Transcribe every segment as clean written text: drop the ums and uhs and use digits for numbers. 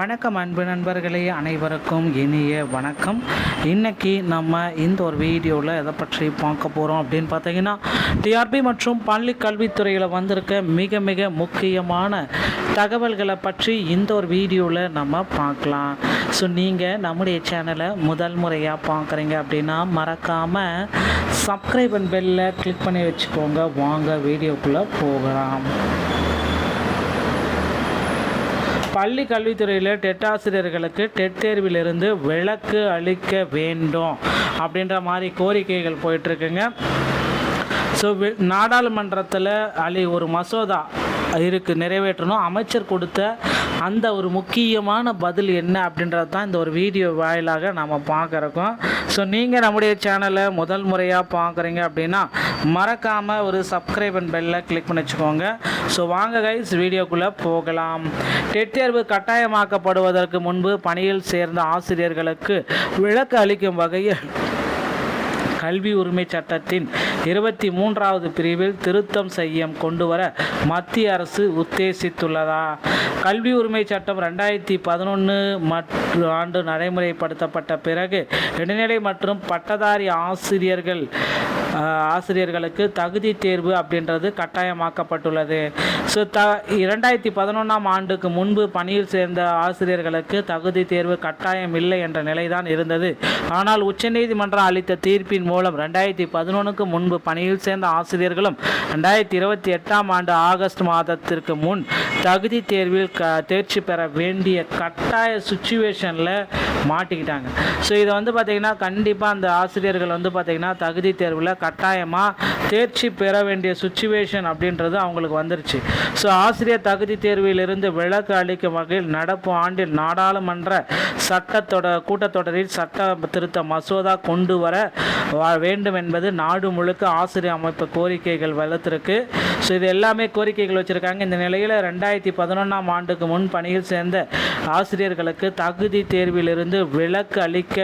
வணக்கம் அன்பு நண்பர்களே, அனைவருக்கும் இனிய வணக்கம். இன்றைக்கி நம்ம இந்த ஒரு வீடியோவில் எதை பற்றி பார்க்க போகிறோம் அப்படின்னு பார்த்தீங்கன்னா, டிஆர்பி மற்றும் பள்ளி கல்வித்துறையில் வந்திருக்க மிக மிக முக்கியமான தகவல்களை பற்றி இந்த ஒரு வீடியோவில் நம்ம பார்க்கலாம். ஸோ நீங்கள் நம்முடைய சேனலை முதல் முறையாக பார்க்குறீங்க அப்படின்னா மறக்காமல் சப்ஸ்கிரைப் அண்ட் பெல்லை கிளிக் பண்ணி வச்சுக்கோங்க. வாங்க வீடியோக்குள்ளே போகலாம். பள்ளி கல்வித்துறையில் டெட் ஆசிரியர்களுக்கு டெட் தேர்விலிருந்து விலக்கு அளிக்க வேண்டும் அப்படின்ற மாதிரி கோரிக்கைகள் போயிட்டுருக்குங்க. ஸோ நாடாளுமன்றத்தில் ஒரு மசோதா இருக்குது, நிறைவேற்றணும். அமைச்சர் கொடுத்த அந்த ஒரு முக்கியமான பதில் என்ன அப்படின்றது தான் இந்த ஒரு வீடியோ வாயிலாக நம்ம பார்க்குறோம். ஸோ நீங்கள் நம்முடைய சேனலை முதல் முறையாக பார்க்குறீங்க அப்படின்னா மறக்காமல் ஒரு சப்ஸ்கிரைப் அண்ட் பெல்லை கிளிக் பண்ணி வச்சுக்கோங்க. ஸோ வாங்க கைஸ், வீடியோக்குள்ளே போகலாம். டெட் தேர்வு கட்டாயமாக்கப்படுவதற்கு முன்பு பணியில் சேர்ந்த ஆசிரியர்களுக்கு விலக்கு அளிக்கும் வகையில் கல்வி உரிமை சட்டத்தின் 23வது பிரிவில் திருத்தம் செய்ய கொண்டு வர மத்திய அரசு உத்தேசித்துள்ளதா? கல்வி உரிமை சட்டம் 2011 ஆண்டு நடைமுறைப்படுத்தப்பட்ட பிறகு இடைநிலை மற்றும் பட்டதாரி ஆசிரியர்களுக்கு தகுதி தேர்வு அப்படின்றது கட்டாயமாக்கப்பட்டுள்ளது. ஸோ 2011ஆம் ஆண்டுக்கு முன்பு பணியில் சேர்ந்த ஆசிரியர்களுக்கு தகுதி தேர்வு கட்டாயம் இல்லை என்ற நிலைதான் இருந்தது. ஆனால் உச்சநீதிமன்றம் அளித்த தீர்ப்பின் மூலம் 2011க்கு முன்பு பணியில் சேர்ந்த ஆசிரியர்களும் 2028ஆம் ஆண்டு ஆகஸ்ட் மாதத்திற்கு முன் தகுதி தேர்வில் தேர்ச்சி பெற வேண்டிய கட்டாய சுச்சுவேஷனில் மாட்டிக்கிட்டாங்க. ஸோ இதை பார்த்திங்கன்னா கண்டிப்பாக அந்த ஆசிரியர்கள் பார்த்திங்கன்னா தகுதி தேர்வில் கட்டாயமாக தேர்ச்சி பெற வேண்டிய சுச்சுவேஷன் அப்படின்றது அவங்களுக்கு வந்துருச்சு. ஸோ ஆசிரியர் தகுதி தேர்விலிருந்து விலக்கு அளிக்கும் வகையில் நடப்பு ஆண்டில் நாடாளுமன்ற கூட்டத்தொடரில் சட்ட திருத்த மசோதா கொண்டு வர வேண்டும் என்பது நாடு முழுக்க ஆசிரியர் அமைப்பு கோரிக்கைகள் வளர்த்திருக்கு. ஸோ இது எல்லாமே கோரிக்கைகள் வச்சுருக்காங்க. இந்த நிலையில் 2011ஆம் ஆண்டுக்கு முன் பணியில் சேர்ந்த ஆசிரியர்களுக்கு தகுதி தேர்விலிருந்து விலக்கு அளிக்க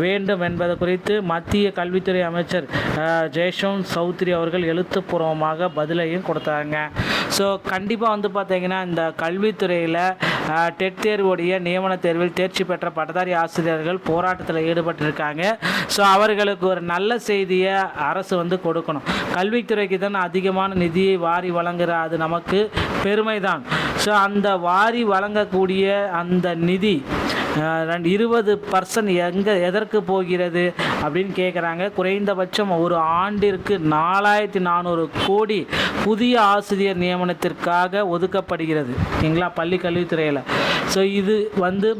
வேண்டும் என்பது குறித்து மத்திய கல்வித்துறை அமைச்சர் ஜெய்ஷோன் சௌத்ரி அவர்கள் எழுத்துப்பூர்வமாக பதிலையும் கொடுத்தாங்க. ஸோ கண்டிப்பாக பார்த்தீங்கன்னா இந்த கல்வித்துறையில் டெட் தேர்வுடைய நியமன தேர்வில் தேர்ச்சி பெற்ற பட்டதாரி ஆசிரியர்கள் போராட்டத்தில் ஈடுபட்டிருக்காங்க. ஸோ அவர்களுக்கு ஒரு நல்ல செய்தியை அரசு கொடுக்கணும். கல்வித்துறைக்கு தான் அதிகமான நிதியை வாரி வழங்குகிற, அது நமக்கு பெருமை தான். ஸோ அந்த வாரி வழங்கக்கூடிய அந்த நிதி 20% எதற்கு போகிறது அப்படின்னு கேட்குறாங்க. குறைந்தபட்சம் ஒரு ஆண்டிற்கு 4400 கோடி புதிய ஆசிரியர் நியமனத்திற்காக ஒதுக்கப்படுகிறது சரிங்களா, பள்ளி கல்வித்துறையில். ஸோ இது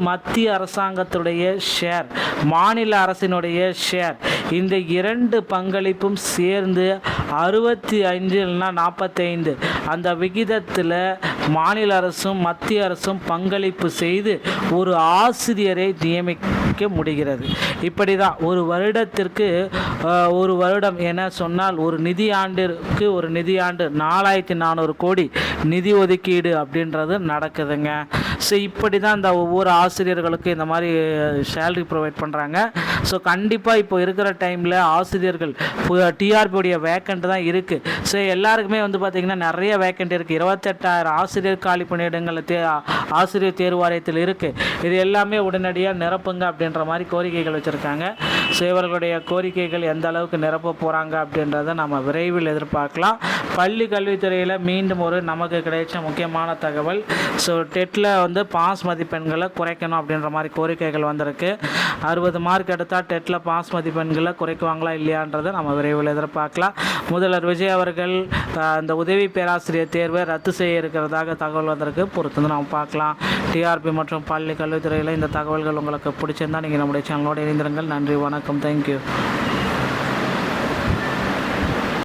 மத்திய அரசாங்கத்துடைய ஷேர், மாநில அரசினுடைய ஷேர், இந்த இரண்டு பங்களிப்பும் சேர்ந்து 65 இல்லைனா 45 அந்த விகிதத்தில் மாநில அரசும் மத்திய அரசும் பங்களிப்பு செய்து ஒரு ஆசிரியரை நியமிக்க முடிகிறது. இப்படி தான் ஒரு வருடம் என சொன்னால் ஒரு நிதியாண்டிற்கு 4400 கோடி நிதி ஒதுக்கீடு அப்படின்றது நடக்குதுங்க. ஸோ இப்படி தான் இந்த ஒவ்வொரு ஆசிரியர்களுக்கும் இந்த மாதிரி சேலரி ப்ரொவைட் பண்ணுறாங்க. ஸோ கண்டிப்பாக இப்போ இருக்கிற டைமில் ஆசிரியர்கள் டிஆர்பியோடைய வேக்கண்ட் தான் இருக்குது. ஸோ எல்லாருக்குமே பார்த்திங்கன்னா நிறைய வேக்கண்ட் இருக்குது. 28,000 ஆசிரியர் காலி பணியிடங்கள் ஆசிரியர் தேர்வு வாரியத்தில் இருக்குது. இது எல்லாமே உடனடியாக நிரப்புங்க அப்படின்ற மாதிரி கோரிக்கைகள் வச்சுருக்காங்க. ஸோ இவர்களுடைய கோரிக்கைகள் எந்த அளவுக்கு நிரப்ப போகிறாங்க அப்படின்றத நம்ம விரைவில் எதிர்பார்க்கலாம். பள்ளி கல்வித்துறையில் மீண்டும் ஒரு நமக்கு கிடைச்ச முக்கியமான தகவல். ஸோ டெட்டில் பாஸ் மதிப்பெண்களை குறைக்கணும் அப்படின்ற மாதிரி கோரிக்கைகள் வந்திருக்கு. 60 மார்க் எடுத்தால் டெட்டில் பாஸ் மதிப்பெண்களை குறைக்குவாங்களா இல்லையான்றதை நம்ம விரைவில் எதிர்பார்க்கலாம். முதல்வர் விஜய் அவர்கள் அந்த உதவி பேராசிரியர் தேர்வை ரத்து செய்ய இருக்கிறதாக தகவல் வந்திருக்கு. பொறுத்து நம்ம பார்க்கலாம். டிஆர்பி மற்றும் பள்ளி கல்வித்துறையில் இந்த தகவல்கள் உங்களுக்கு பிடிச்சிருந்தால் நீங்கள் நம்முடைய சேனலோடு இணைந்திருங்கள். நன்றி, வணக்கம், தேங்க்யூ.